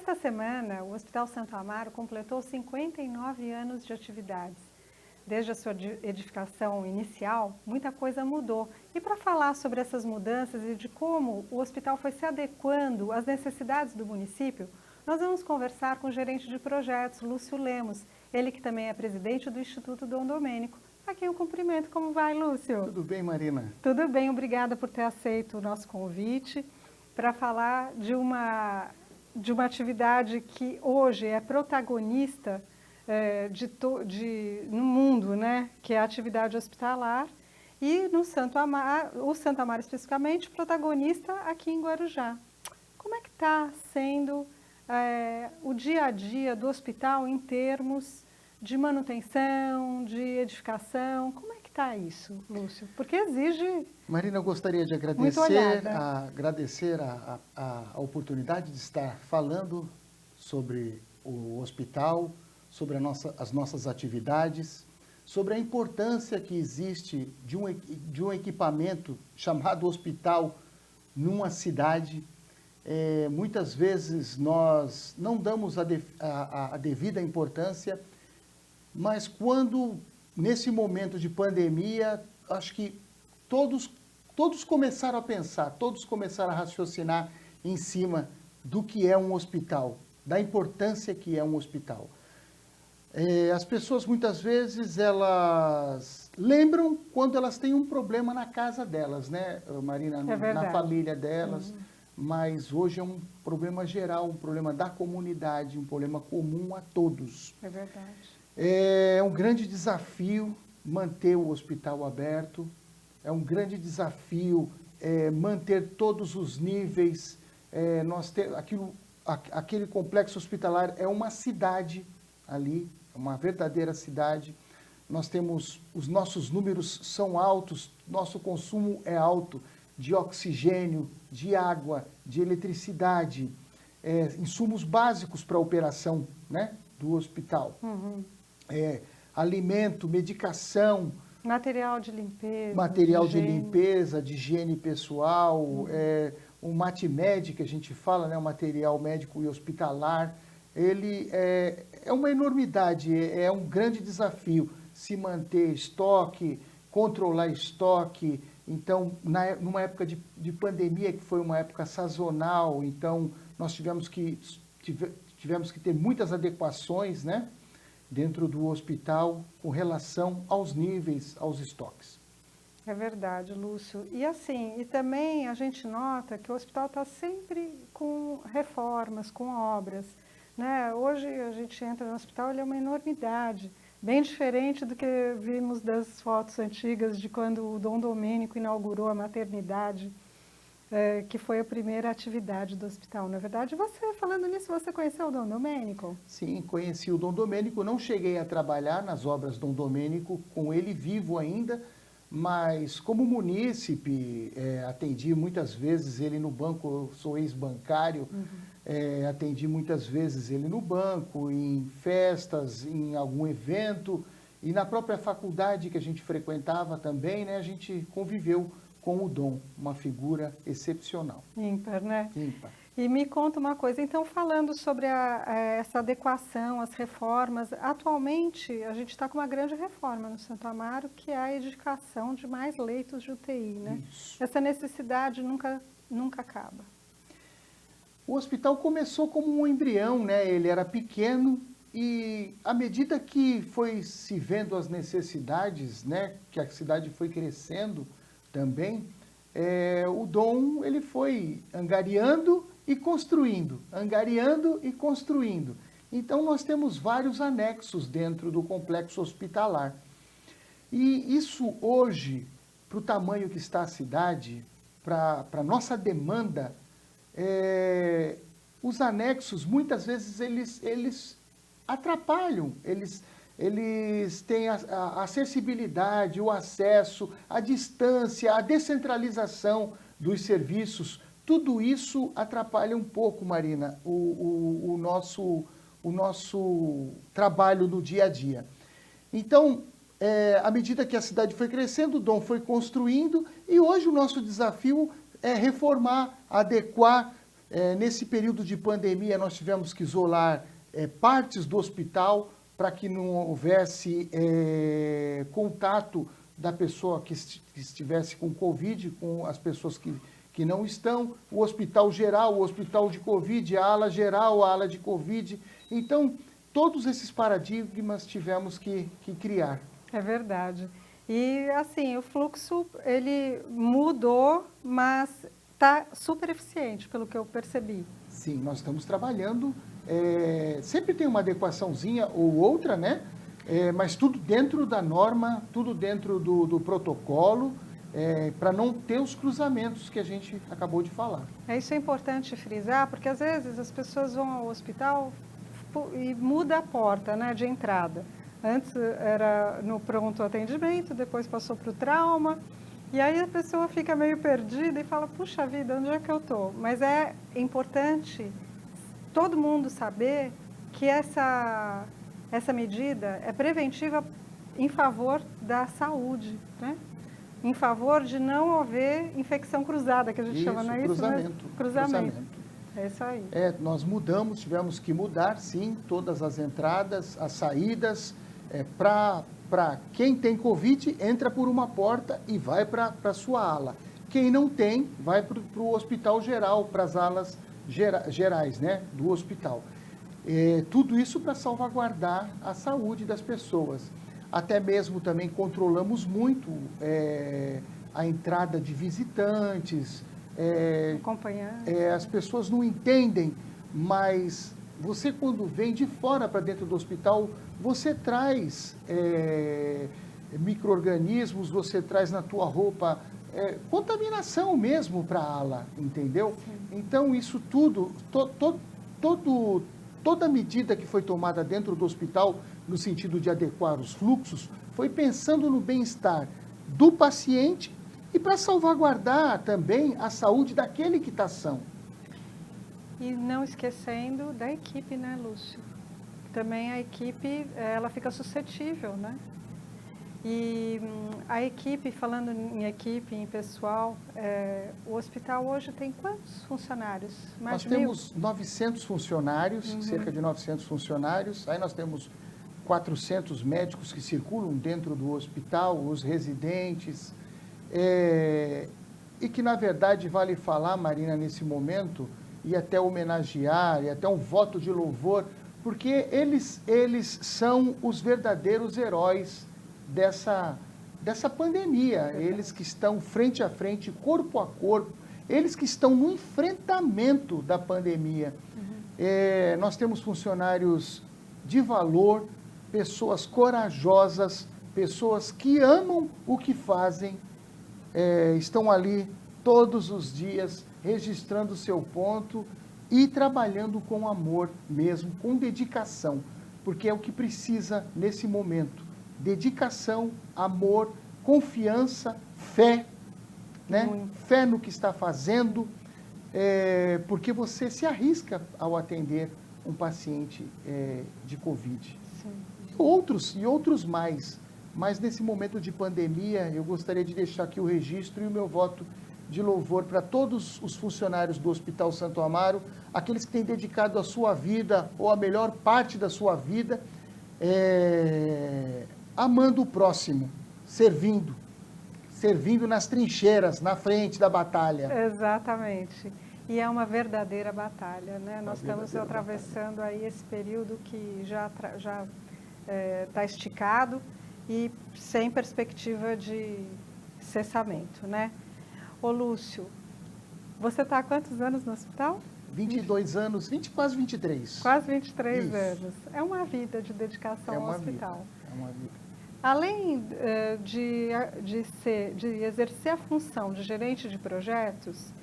Esta semana, o Hospital Santo Amaro completou 59 anos de atividades. Desde a sua edificação inicial, muita coisa mudou. E para falar sobre essas mudanças e de como o hospital foi se adequando às necessidades do município, nós vamos conversar com o gerente de projetos, Lúcio Lemos, ele que também é presidente do Instituto Dom Domênico. Aqui o cumprimento. Como vai, Lúcio? Tudo bem, Marina? Tudo bem, obrigada por ter aceito o nosso convite para falar de uma atividade que hoje é protagonista no mundo, né? Que é a atividade hospitalar, e no Santo Amaro, o Santo Amaro especificamente, protagonista aqui em Guarujá. Como é que está sendo o dia a dia do hospital em termos de manutenção, de edificação? Como é que está isso, Lúcio? Porque exige... Marina, eu gostaria de agradecer a oportunidade de estar falando sobre o hospital, sobre as nossas atividades, sobre a importância que existe de um equipamento chamado hospital numa cidade. Muitas vezes nós não damos a devida importância, mas quando, nesse momento de pandemia, acho que todos começaram a pensar, todos começaram a raciocinar em cima do que é um hospital, da importância que é um hospital. As pessoas muitas vezes elas lembram quando elas têm um problema na casa delas, né, Marina? É verdade. Na família delas, mas hoje é um problema geral, um problema da comunidade, um problema comum a todos. É verdade. É um grande desafio manter o hospital aberto, é um grande desafio manter todos os níveis. Aquele complexo hospitalar é uma cidade ali, uma verdadeira cidade. Nós temos, os nossos números são altos, nosso consumo é alto de oxigênio, de água, de eletricidade, insumos básicos para a operação, né, do hospital. Alimento, medicação, material de limpeza, de higiene pessoal, o MatMed, que a gente fala, né, o material médico e hospitalar. Ele é uma enormidade, é um grande desafio se manter estoque, controlar estoque. Então, numa época de pandemia, que foi uma época sazonal, então nós tivemos que ter muitas adequações, né, dentro do hospital com relação aos níveis, aos estoques. É verdade, Lúcio. E assim, e também a gente nota que o hospital está sempre com reformas, com obras, né? Hoje a gente entra no hospital, ele é uma enormidade, bem diferente do que vimos das fotos antigas de quando o Dom Domênico inaugurou a maternidade, que foi a primeira atividade do hospital. Na verdade, você, falando nisso, você conheceu o Dom Domênico? Sim, conheci o Dom Domênico, não cheguei a trabalhar nas obras Dom Domênico com ele vivo ainda, mas como munícipe, atendi muitas vezes ele no banco, eu sou ex-bancário, atendi muitas vezes ele no banco, em festas, em algum evento, e na própria faculdade que a gente frequentava também, né, a gente conviveu com o Dom, uma figura excepcional. Ímpar, né? Ímpar. E me conta uma coisa, então, falando sobre essa adequação, as reformas, atualmente a gente está com uma grande reforma no Santo Amaro, que é a edificação de mais leitos de UTI, né? Isso. Essa necessidade nunca acaba. O hospital começou como um embrião, né? Ele era pequeno e à medida que foi se vendo as necessidades, né, que a cidade foi crescendo também, o Dom ele foi angariando e construindo, angariando e construindo. Então nós temos vários anexos dentro do complexo hospitalar. E isso hoje, para o tamanho que está a cidade, para a nossa demanda, os anexos muitas vezes eles atrapalham, eles têm a acessibilidade, o acesso, a distância, a descentralização dos serviços. Tudo isso atrapalha um pouco, Marina, o nosso trabalho no dia a dia. Então, à medida que a cidade foi crescendo, o Dom foi construindo, e hoje o nosso desafio é reformar, adequar, Nesse período de pandemia, nós tivemos que isolar partes do hospital para que não houvesse contato da pessoa que estivesse com Covid, com as pessoas que não estão, o hospital geral, o hospital de Covid, a ala geral, a ala de Covid. Então, todos esses paradigmas tivemos que criar. É verdade. E, assim, o fluxo, ele mudou, mas está super eficiente, pelo que eu percebi. Sim, nós estamos trabalhando. Sempre tem uma adequaçãozinha ou outra, né? Mas tudo dentro da norma, tudo dentro do protocolo, para não ter os cruzamentos que a gente acabou de falar. Isso é importante frisar, porque às vezes as pessoas vão ao hospital e muda a porta, né, de entrada. Antes era no pronto atendimento, depois passou para o trauma, e aí a pessoa fica meio perdida e fala, puxa vida, onde é que eu estou? Mas é importante todo mundo saber que essa medida é preventiva em favor da saúde, né? Em favor de não haver infecção cruzada, que a gente chama, não é isso? Cruzamento. É isso aí. Nós mudamos, tivemos que mudar, sim, todas as entradas, as saídas. Para quem tem Covid, entra por uma porta e vai para a sua ala. Quem não tem, vai para o hospital geral, para as alas gerais, né, do hospital. Tudo isso para salvaguardar a saúde das pessoas. Até mesmo também controlamos muito a entrada de visitantes. As pessoas não entendem, mas você, quando vem de fora para dentro do hospital, você traz micro-organismos, você traz na tua roupa contaminação mesmo para a ala, entendeu? Sim. Então, isso tudo, toda medida que foi tomada dentro do hospital, no sentido de adequar os fluxos, foi pensando no bem-estar do paciente e para salvaguardar também a saúde daquele que está são. E não esquecendo da equipe, né, Lúcio? Também a equipe, ela fica suscetível, né? E a equipe, falando em equipe, em pessoal, o hospital hoje tem quantos funcionários? Nós temos 900 funcionários, cerca de 900 funcionários. Aí nós temos 400 médicos que circulam dentro do hospital, os residentes. E que, na verdade, vale falar, Marina, nesse momento, e até homenagear, e até um voto de louvor, porque eles são os verdadeiros heróis dessa pandemia. Eles que estão frente a frente, corpo a corpo, eles que estão no enfrentamento da pandemia. Nós temos funcionários de valor, pessoas corajosas, pessoas que amam o que fazem, estão ali todos os dias, registrando o seu ponto e trabalhando com amor mesmo, com dedicação, porque é o que precisa nesse momento. Dedicação, amor, confiança, fé, né? Fé no que está fazendo, porque você se arrisca ao atender um paciente de Covid. Sim. E outros mais. Mas nesse momento de pandemia, eu gostaria de deixar aqui o registro e o meu voto de louvor para todos os funcionários do Hospital Santo Amaro, aqueles que têm dedicado a sua vida, ou a melhor parte da sua vida, amando o próximo, servindo nas trincheiras, na frente da batalha. Exatamente. E é uma verdadeira batalha, né? Nós estamos atravessando aí esse período que já está esticado e sem perspectiva de cessamento, né? Ô Lúcio, você está há quantos anos no hospital? 22 anos, quase 23. Quase 23 Isso. anos. É uma vida de dedicação ao hospital. É uma vida. Além de exercer a função de gerente de projetos,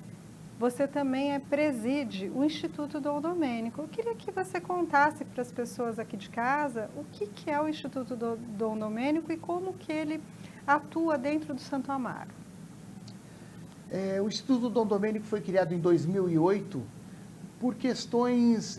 você também preside o Instituto Dom Domênico. Eu queria que você contasse para as pessoas aqui de casa o que é o Instituto Dom Domênico e como que ele atua dentro do Santo Amaro. O Instituto Dom Domênico foi criado em 2008 por questões...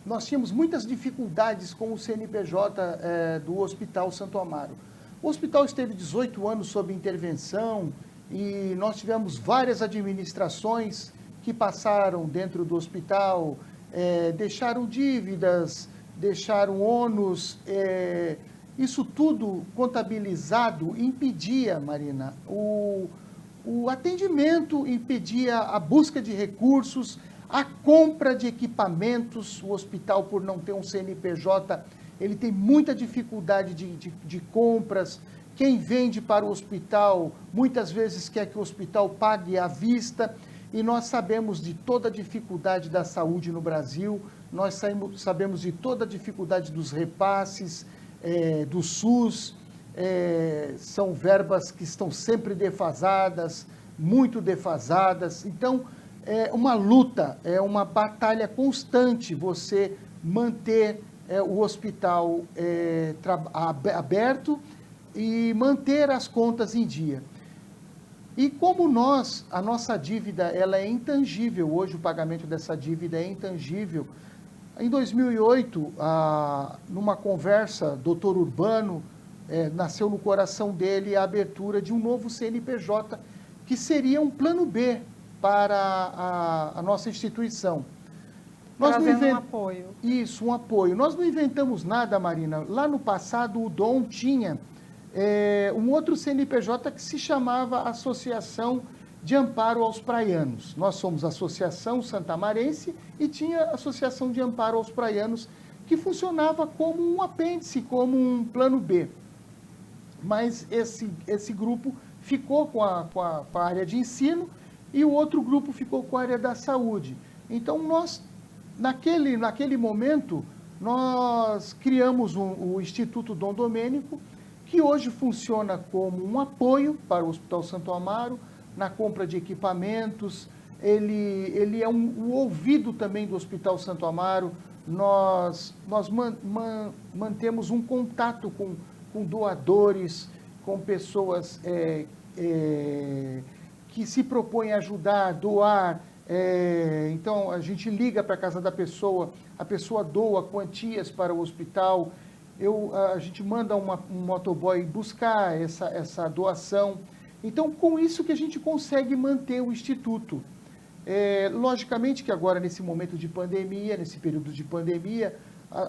nós tínhamos muitas dificuldades com o CNPJ do Hospital Santo Amaro. O hospital esteve 18 anos sob intervenção e nós tivemos várias administrações que passaram dentro do hospital, deixaram dívidas, deixaram ônus, isso tudo contabilizado impedia, Marina, o atendimento, impedia a busca de recursos, a compra de equipamentos. O hospital, por não ter um CNPJ, ele tem muita dificuldade de compras. Quem vende para o hospital, muitas vezes quer que o hospital pague à vista, e nós sabemos de toda a dificuldade da saúde no Brasil, nós sabemos de toda a dificuldade dos repasses, do SUS, são verbas que estão sempre defasadas, muito defasadas. Então, é uma luta, é uma batalha constante você manter o hospital aberto e manter as contas em dia. E como a nossa dívida ela é intangível, hoje o pagamento dessa dívida é intangível. Em 2008, numa conversa, Dr. Urbano, nasceu no coração dele a abertura de um novo CNPJ, que seria um plano B para a nossa instituição. Trazendo um apoio. Isso, um apoio. Nós não inventamos nada, Marina. Lá no passado, o Dom tinha um outro CNPJ que se chamava Associação de Amparo aos Praianos. Nós somos a Associação Santamarense e tinha a Associação de Amparo aos Praianos, que funcionava como um apêndice, como um plano B. Mas esse grupo ficou com a área de ensino e o outro grupo ficou com a área da saúde. Então, nós, naquele momento, nós criamos o Instituto Dom Domênico, que hoje funciona como um apoio para o Hospital Santo Amaro, na compra de equipamentos. Ele é o ouvido também do Hospital Santo Amaro. Nós mantemos um contato com doadores, com pessoas que se propõem a ajudar, doar. Então, a gente liga para a casa da pessoa, a pessoa doa quantias para o hospital, a gente manda um motoboy buscar essa doação. Então, com isso que a gente consegue manter o Instituto. Logicamente que agora, nesse momento de pandemia, nesse período de pandemia,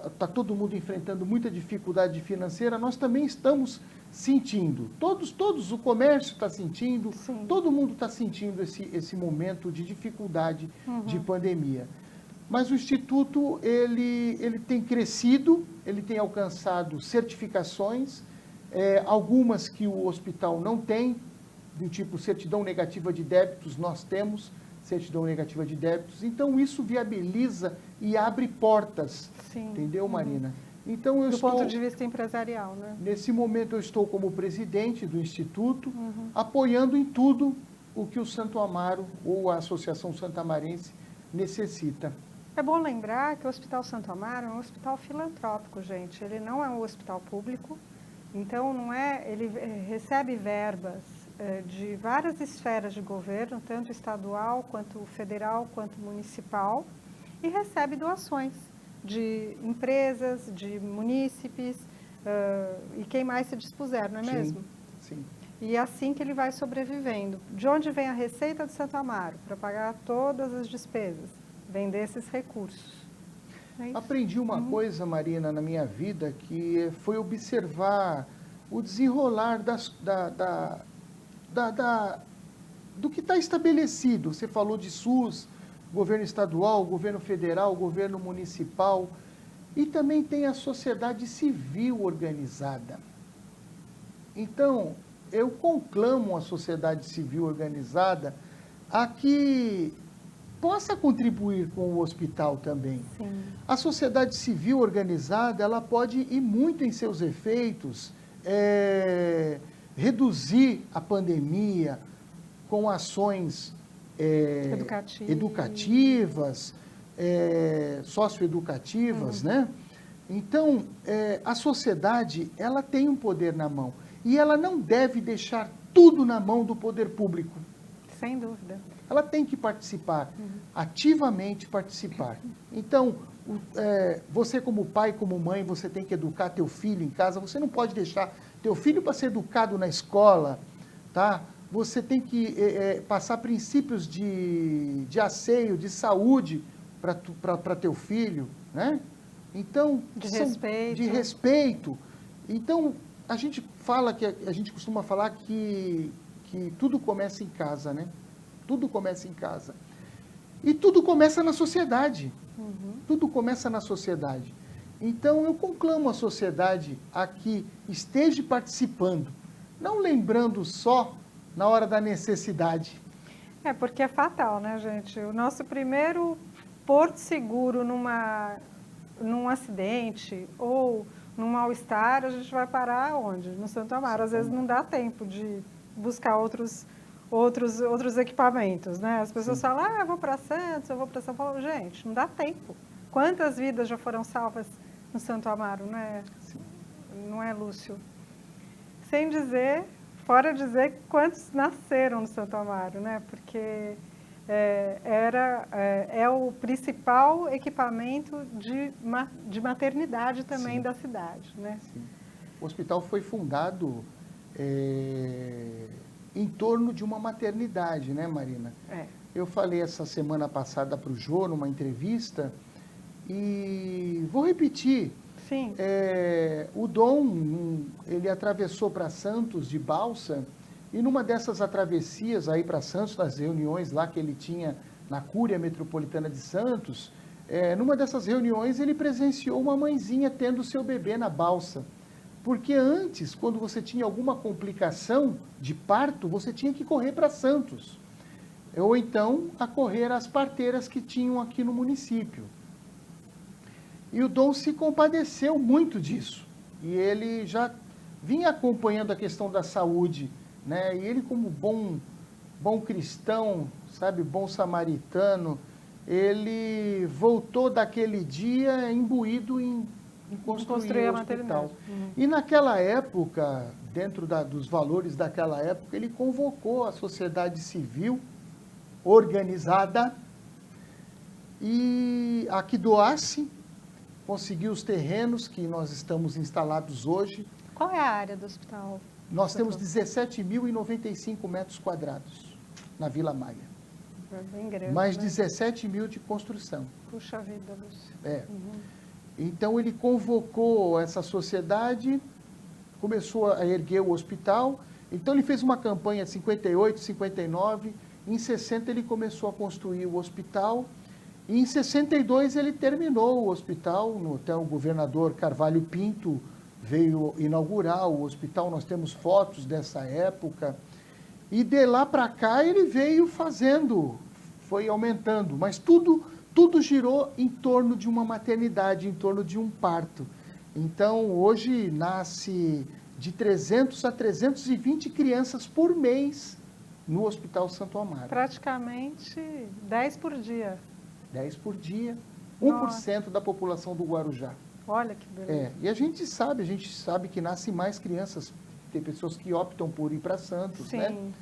está todo mundo enfrentando muita dificuldade financeira, nós também estamos sentindo. Todos o comércio está sentindo, sim, todo mundo está sentindo esse momento de dificuldade de pandemia. Mas o Instituto, ele tem crescido, ele tem alcançado certificações, algumas que o hospital não tem, do tipo certidão negativa de débitos, nós temos certidão negativa de débitos. Então, isso viabiliza e abre portas, sim, entendeu, Marina? Então, do ponto de vista empresarial, né? Nesse momento, eu estou como presidente do Instituto, apoiando em tudo o que o Santo Amaro ou a Associação Santamarense necessita. É bom lembrar que o Hospital Santo Amaro é um hospital filantrópico, gente. Ele não é um hospital público, então ele recebe verbas de várias esferas de governo, tanto estadual, quanto federal, quanto municipal, e recebe doações de empresas, de munícipes, e quem mais se dispuser, não é mesmo? Sim. E é assim que ele vai sobrevivendo. De onde vem a receita do Santo Amaro? Para pagar todas as despesas. Vem desses recursos. Aprendi uma coisa, Marina, na minha vida, que foi observar o desenrolar do que está estabelecido. Você falou de SUS, governo estadual, governo federal, governo municipal, e também tem a sociedade civil organizada. Então, eu conclamo a sociedade civil organizada a que possa contribuir com o hospital também. Sim. A sociedade civil organizada, ela pode ir muito em seus efeitos, reduzir a pandemia com ações educativas, socioeducativas, né? Então, a sociedade, ela tem um poder na mão e ela não deve deixar tudo na mão do poder público. Sem dúvida. Ela tem que participar, ativamente participar. Então, você como pai, como mãe, você tem que educar teu filho em casa, você não pode deixar teu filho para ser educado na escola, tá? você tem que passar princípios de asseio, de saúde para teu filho, né? Então, de respeito. Então, a gente costuma falar que tudo começa em casa, né? Tudo começa em casa. E tudo começa na sociedade. Uhum. Tudo começa na sociedade. Então, eu conclamo a sociedade a que esteja participando, não lembrando só na hora da necessidade. Porque é fatal, né, gente? O nosso primeiro porto seguro num acidente ou num mal-estar, a gente vai parar onde? No Santo Amaro. Às vezes não dá tempo de buscar outros equipamentos, né? As pessoas falam, eu vou para Santos, eu vou para São Paulo. Gente, não dá tempo. Quantas vidas já foram salvas no Santo Amaro, não é, Lúcio? Sem dizer, fora dizer quantos nasceram no Santo Amaro, né? Porque é o principal equipamento de maternidade também da cidade, né? Sim. O hospital foi fundado em torno de uma maternidade, né, Marina? Eu falei essa semana passada para o Jô, numa entrevista, e vou repetir. Sim. O Dom, ele atravessou para Santos de balsa, e numa dessas travessias aí para Santos, nas reuniões lá que ele tinha na Cúria Metropolitana de Santos, numa dessas reuniões ele presenciou uma mãezinha tendo seu bebê na balsa. Porque antes, quando você tinha alguma complicação de parto, você tinha que correr para Santos. Ou então, acorrer às parteiras que tinham aqui no município. E o Dom se compadeceu muito disso. E ele já vinha acompanhando a questão da saúde, né? E ele, como bom cristão, sabe, bom samaritano, ele voltou daquele dia imbuído em construir o hospital. E naquela época, dentro dos valores daquela época, ele convocou a sociedade civil organizada e a que doasse, conseguiu os terrenos que nós estamos instalados hoje. Qual é a área do hospital? Nós temos 17.095 metros quadrados na Vila Maia. Bem grande, mais né? 17 mil de construção. Puxa vida, Lúcio. Então ele convocou essa sociedade, começou a erguer o hospital. Então ele fez uma campanha de 58, 59, em 60 ele começou a construir o hospital. E em 62 ele terminou o hospital, até o governador Carvalho Pinto veio inaugurar o hospital, nós temos fotos dessa época. E de lá para cá ele veio fazendo, foi aumentando, mas tudo girou em torno de uma maternidade, em torno de um parto. Então hoje nasce de 300 a 320 crianças por mês no Hospital Santo Amaro. Praticamente 10 por dia. 10 por dia, 1% da população do Guarujá. Olha que beleza. E a gente sabe que nascem mais crianças. Tem pessoas que optam por ir para Santos, sim, né?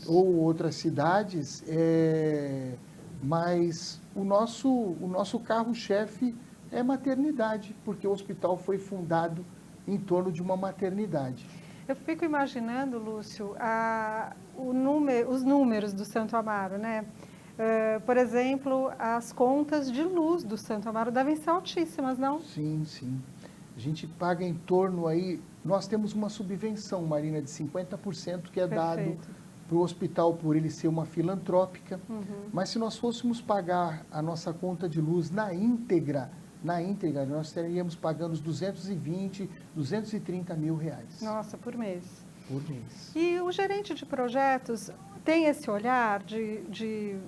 ou outras cidades. Mas o nosso carro-chefe é maternidade, porque o hospital foi fundado em torno de uma maternidade. Eu fico imaginando, Lúcio, os números do Santo Amaro, né? Por exemplo, as contas de luz do Santo Amaro devem ser altíssimas, não? Sim, sim. A gente paga em torno aí... Nós temos uma subvenção, Marina, de 50% que é dado para o hospital por ele ser uma filantrópica. Mas se nós fôssemos pagar a nossa conta de luz na íntegra, nós estaríamos pagando os 220, 230 mil reais. Nossa, por mês. Por mês. E o gerente de projetos tem esse olhar de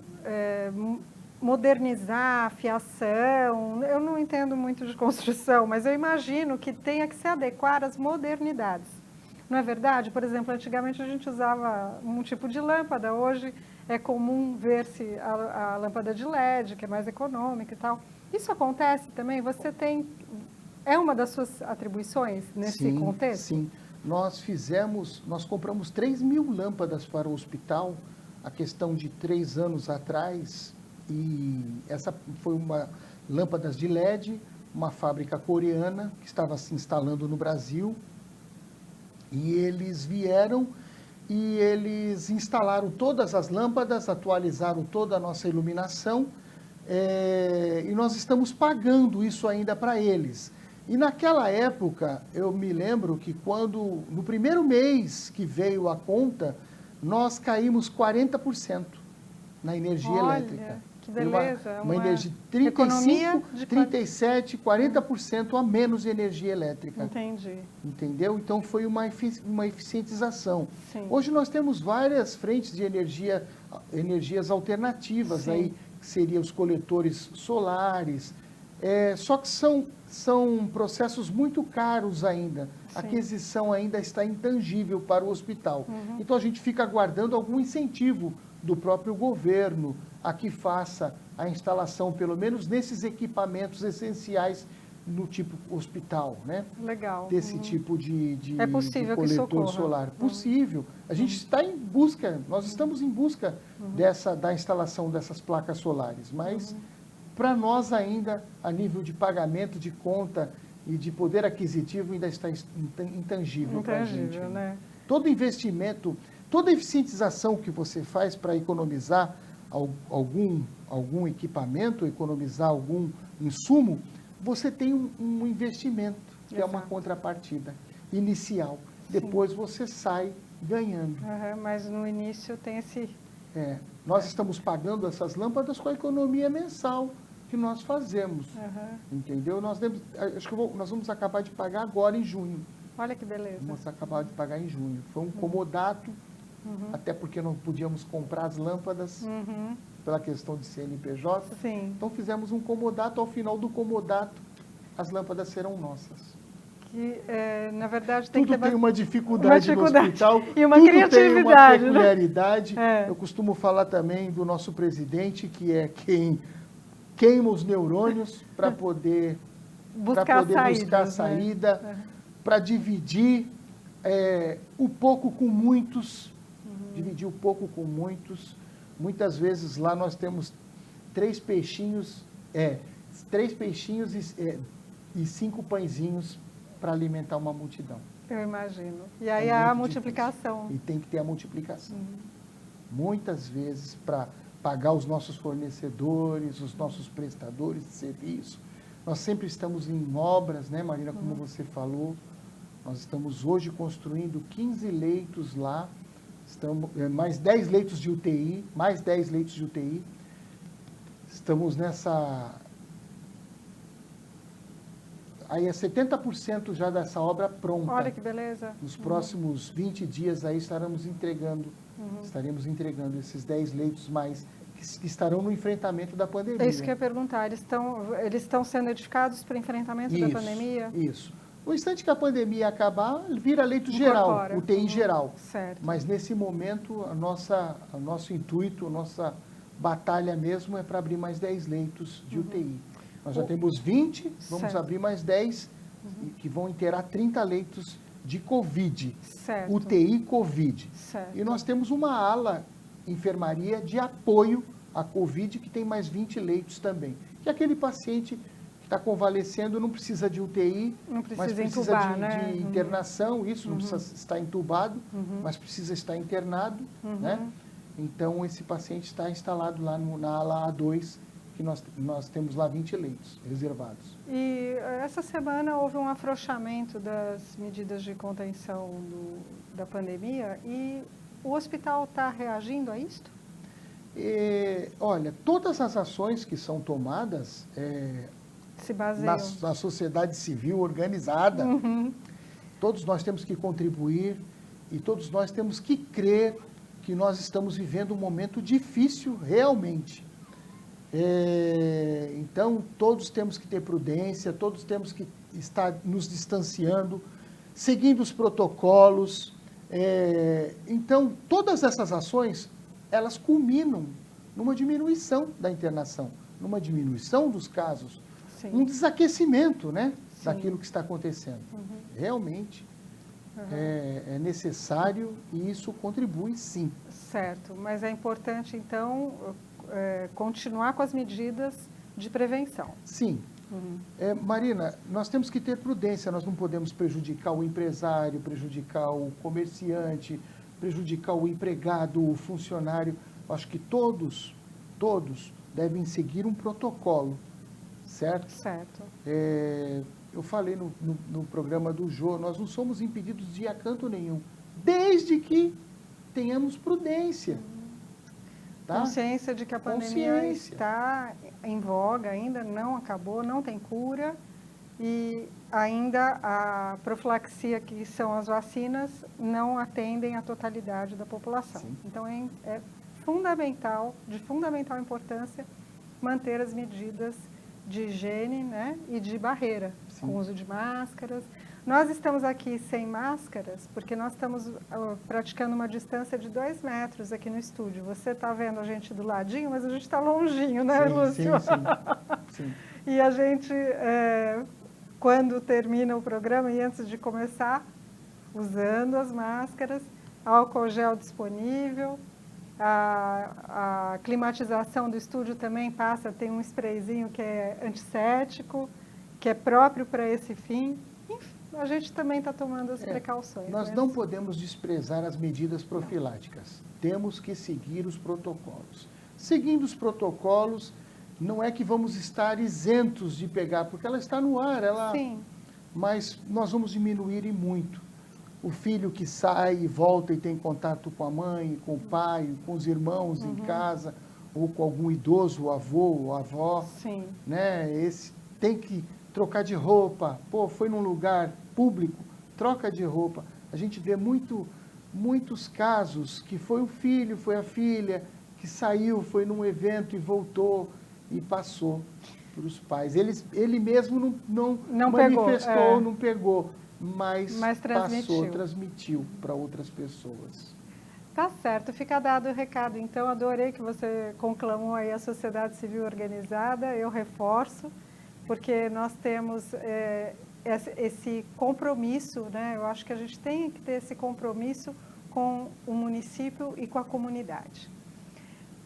modernizar a fiação? Eu não entendo muito de construção, mas eu imagino que tenha que se adequar às modernidades. Não é verdade? Por exemplo, antigamente a gente usava um tipo de lâmpada, hoje é comum ver-se a lâmpada de LED, que é mais econômica e tal. Isso acontece também? É uma das suas atribuições nesse contexto? Sim, nós compramos 3 mil lâmpadas para o hospital, a questão de 3 anos atrás, e essa foi uma lâmpadas de LED, uma fábrica coreana que estava se instalando no Brasil, e eles vieram e eles instalaram todas as lâmpadas, atualizaram toda a nossa iluminação, e nós estamos pagando isso ainda para eles. E naquela época, eu me lembro que quando, no primeiro mês que veio a conta, nós caímos 40% na energia elétrica. Que beleza. Uma energia de 35, 37, 40% a menos de energia elétrica. Entendi. Entendeu? Então foi uma eficientização. Sim. Hoje nós temos várias frentes de energias alternativas, aí, que seriam os coletores solares, só que são processos muito caros ainda. A aquisição ainda está intangível para o hospital. Então a gente fica aguardando algum incentivo do próprio governo a que faça a instalação, pelo menos nesses equipamentos essenciais no tipo hospital, né? Legal. Desse tipo de é possível de coletor solar. Possível. A gente está em busca, nós estamos em busca da instalação dessas placas solares, mas para nós ainda, a nível de pagamento de conta e de poder aquisitivo, ainda está intangível para a gente. Né? Todo investimento, toda eficientização que você faz para economizar algum equipamento, economizar algum insumo, você tem um investimento, que é uma contrapartida inicial. Depois você sai ganhando. Mas no início tem esse... Nós estamos pagando essas lâmpadas com a economia mensal que nós fazemos. Entendeu? Acho que nós vamos acabar de pagar agora em junho. Olha que beleza. Vamos acabar de pagar em junho. Foi um comodato, até porque não podíamos comprar as lâmpadas pela questão de CNPJ. Sim. Então fizemos um comodato, ao final do comodato, as lâmpadas serão nossas. Que, na verdade, tem tudo que ter tem uma dificuldade no hospital, e uma tudo criatividade, tem uma peculiaridade. Né? Eu costumo falar também do nosso presidente, que é quem queima os neurônios para poder buscar saída, para dividir o pouco com muitos, dividir o pouco com muitos. Muitas vezes lá nós temos 3 peixinhos e 5 pãezinhos para alimentar uma multidão. Eu imagino. E aí há a multiplicação. Difícil. E tem que ter a multiplicação. Muitas vezes para pagar os nossos fornecedores, os nossos prestadores de serviço. Nós sempre estamos em obras, né, Marina, como você falou. Nós estamos hoje construindo 15 leitos lá, mais 10 leitos de UTI, mais 10 leitos de UTI. Estamos nessa... Aí é 70% já dessa obra pronta. Olha que beleza. Nos próximos 20 dias aí estaremos entregando esses 10 leitos mais que estarão no enfrentamento da pandemia. É isso que eu ia perguntar. Eles estão sendo edificados para o enfrentamento da pandemia? Isso. No instante que a pandemia acabar, vira leito geral, UTI geral. Certo. Mas nesse momento, o nosso intuito, a nossa batalha mesmo é para abrir mais 10 leitos de UTI. Nós já temos 20, vamos abrir mais 10, que vão inteirar 30 leitos de Covid, UTI Covid. Certo. E nós temos uma ala enfermaria de apoio à Covid, que tem mais 20 leitos também. Que aquele paciente que está convalescendo não precisa de UTI, mas precisa de internação, não precisa estar entubado, mas precisa estar internado, né? Então, esse paciente está instalado lá na ala A2, que nós temos lá 20 leitos reservados. E essa semana houve um afrouxamento das medidas de contenção da pandemia e o hospital está reagindo a isto? Olha, todas as ações que são tomadas se baseiam na sociedade civil organizada, todos nós temos que contribuir e todos nós temos que crer que nós estamos vivendo um momento difícil realmente. Então, todos temos que ter prudência, todos temos que estar nos distanciando, seguindo os protocolos. Então, todas essas ações, elas culminam numa diminuição da internação, numa diminuição dos casos, um desaquecimento, né, daquilo que está acontecendo. Realmente é necessário e isso contribui, sim. Certo, mas é importante, então, continuar com as medidas de prevenção. Sim. Marina, nós temos que ter prudência, nós não podemos prejudicar o empresário, prejudicar o comerciante, prejudicar o empregado, o funcionário. Acho que todos devem seguir um protocolo, certo? Certo. Eu falei no programa do Jô, nós não somos impedidos de ir a canto nenhum, desde que tenhamos prudência. Tá? Consciência de que a pandemia está em voga, ainda não acabou, não tem cura, e ainda a profilaxia, que são as vacinas, não atendem a totalidade da população. Sim. Então é fundamental, de fundamental importância, manter as medidas de higiene, né, e de barreira, sim, com o uso de máscaras. Nós estamos aqui sem máscaras porque nós estamos praticando uma distância de 2 metros aqui no estúdio. Você está vendo a gente do ladinho, mas a gente está longinho, né, sim, Lúcio? Sim. E a gente, quando termina o programa e antes de começar, usando as máscaras, álcool gel disponível, a climatização do estúdio também passa, tem um sprayzinho que é antisséptico, que é próprio para esse fim. Enfim, a gente também está tomando as precauções. Nós não podemos desprezar as medidas profiláticas. Temos que seguir os protocolos. Seguindo os protocolos, não é que vamos estar isentos de pegar, porque ela está no ar, Sim. Mas nós vamos diminuir e muito. O filho que sai e volta e tem contato com a mãe, com o pai, com os irmãos em casa, ou com algum idoso, o avô ou a avó, sim, né? Esse tem que trocar de roupa. Pô, foi num lugar público, troca de roupa. A gente vê muitos casos que foi o filho, foi a filha, que saiu, foi num evento e voltou e passou para os pais. Ele mesmo não manifestou, pegou, não pegou, mas transmitiu. Transmitiu para outras pessoas. Tá certo, fica dado o recado. Então, adorei que você conclamou aí a sociedade civil organizada, eu reforço, porque nós temos esse compromisso, né? Eu acho que a gente tem que ter esse compromisso com o município e com a comunidade.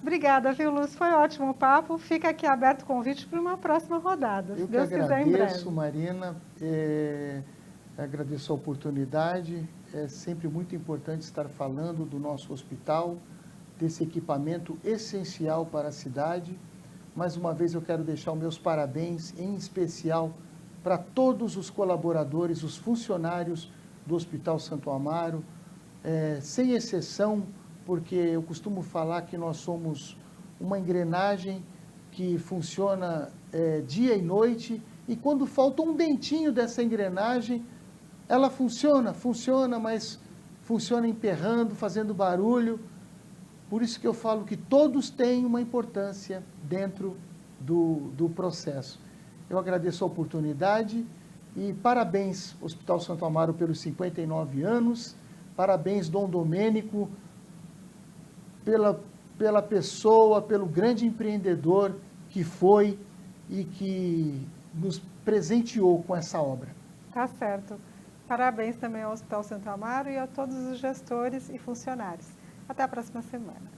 Obrigada, viu, Lúcio? Foi ótimo o papo. Fica aqui aberto o convite para uma próxima rodada, se Deus quiser, em breve. Eu que agradeço, Marina. Agradeço a oportunidade. É sempre muito importante estar falando do nosso hospital, desse equipamento essencial para a cidade. Mais uma vez eu quero deixar os meus parabéns, em especial para todos os colaboradores, os funcionários do Hospital Santo Amaro, sem exceção, porque eu costumo falar que nós somos uma engrenagem que funciona dia e noite, e quando falta um dentinho dessa engrenagem, ela funciona, mas funciona emperrando, fazendo barulho. Por isso que eu falo que todos têm uma importância dentro do processo. Eu agradeço a oportunidade e parabéns, Hospital Santo Amaro, pelos 59 anos, parabéns, Dom Domênico, pela pessoa, pelo grande empreendedor que foi e que nos presenteou com essa obra. Tá certo. Parabéns também ao Hospital Santo Amaro e a todos os gestores e funcionários. Até a próxima semana.